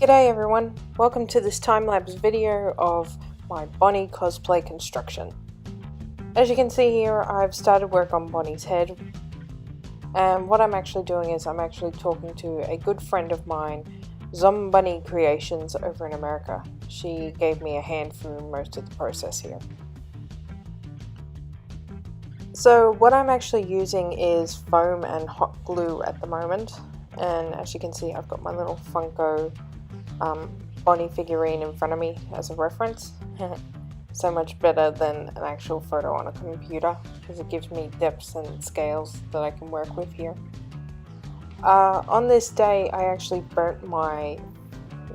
G'day everyone, welcome to this time-lapse video of my Bonnie cosplay construction. As you can see here, I've started work on Bonnie's head, and what I'm actually doing is I'm actually talking to a good friend of mine, Zombunny Creations over in America. She gave me a hand through most of the process here. So what I'm actually using is foam and hot glue at the moment, and as you can see I've got my little Funko Bonnie figurine in front of me as a reference. So much better than an actual photo on a computer because it gives me depths and scales that I can work with here. On this day I actually burnt my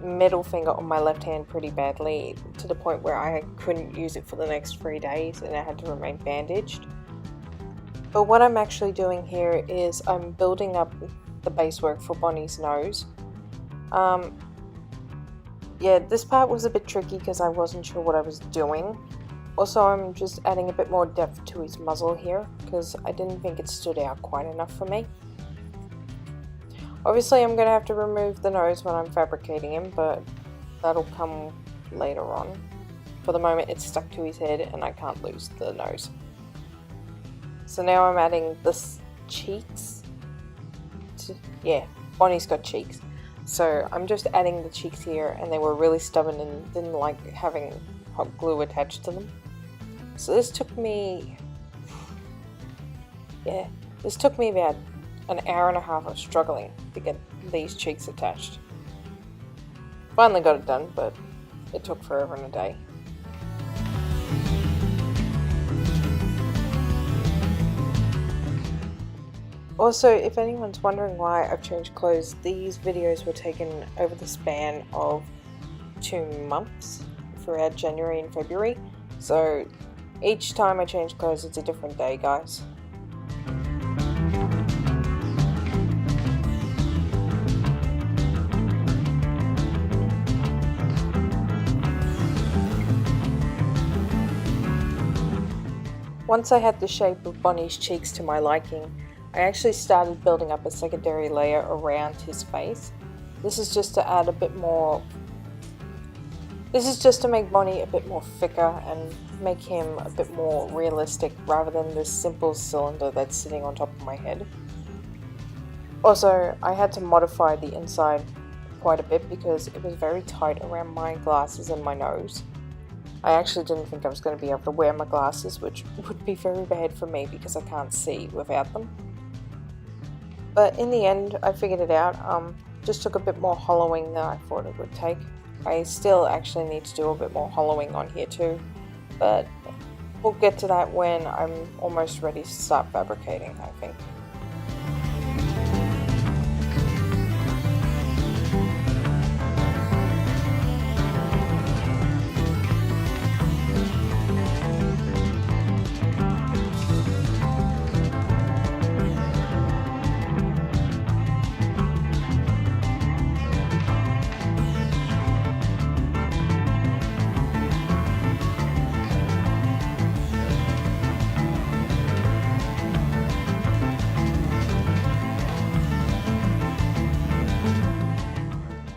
middle finger on my left hand pretty badly, to the point where I couldn't use it for the next 3 days and I had to remain bandaged. But what I'm actually doing here is I'm building up the base work for Bonnie's nose. Yeah, this part was a bit tricky because I wasn't sure what I was doing. Also, I'm just adding a bit more depth to his muzzle here because I didn't think it stood out quite enough for me. Obviously, I'm going to have to remove the nose when I'm fabricating him, but that'll come later on. For the moment, it's stuck to his head and I can't lose the nose. So now I'm adding the cheeks. Yeah, Bonnie's got cheeks. So I'm just adding the cheeks here, and they were really stubborn and didn't like having hot glue attached to them. So this took me about an hour and a half of struggling to get these cheeks attached. Finally got it done, but it took forever and a day. Also, if anyone's wondering why I've changed clothes, these videos were taken over the span of 2 months throughout January and February. So each time I change clothes, it's a different day, guys. Once I had the shape of Bonnie's cheeks to my liking, I actually started building up a secondary layer around his face. This is just to add a bit more... This is just to make Bonnie a bit more thicker and make him a bit more realistic rather than this simple cylinder that's sitting on top of my head. Also, I had to modify the inside quite a bit because it was very tight around my glasses and my nose. I actually didn't think I was going to be able to wear my glasses, which would be very bad for me because I can't see without them. But in the end, I figured it out. Just took a bit more hollowing than I thought it would take. I still actually need to do a bit more hollowing on here too, but we'll get to that when I'm almost ready to start fabricating, I think.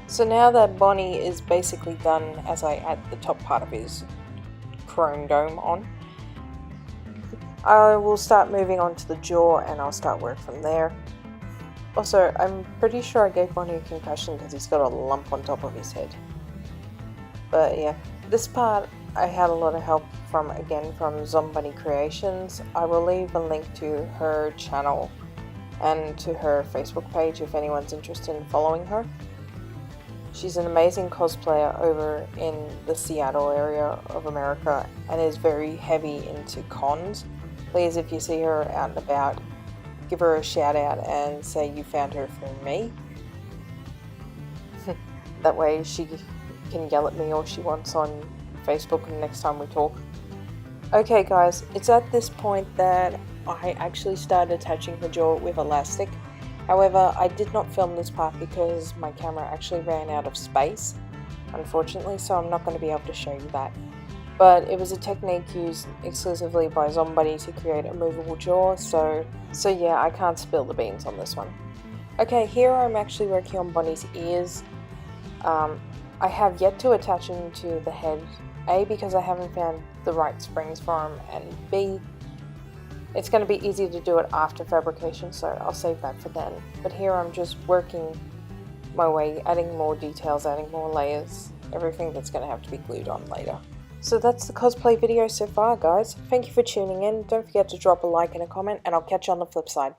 So now that Bonnie is basically done, as I add the top part of his chrome dome on, I will start moving on to the jaw and I'll start work from there. Also, I'm pretty sure I gave Bonnie a concussion because he's got a lump on top of his head. But yeah, this part I had a lot of help from, again, from Zombunny Creations. I will leave a link to her channel and to her Facebook page if anyone's interested in following her. She's an amazing cosplayer over in the Seattle area of America and is very heavy into cons. Please, if you see her out and about, give her a shout out and say you found her from me. That way she can yell at me all she wants on Facebook next time we talk. Okay guys, it's at this point that I actually started attaching the jaw with elastic. However, I did not film this part because my camera actually ran out of space, unfortunately, so I'm not going to be able to show you that. But it was a technique used exclusively by Zombunny to create a movable jaw, so yeah, I can't spill the beans on this one. Okay, here I'm actually working on Bonnie's ears. I have yet to attach him to the head, A, because I haven't found the right springs for him, and B, it's going to be easy to do it after fabrication, so I'll save that for then. But here I'm just working my way, adding more details, adding more layers, everything that's going to have to be glued on later. So that's the cosplay video so far, guys. Thank you for tuning in. Don't forget to drop a like and a comment, and I'll catch you on the flip side.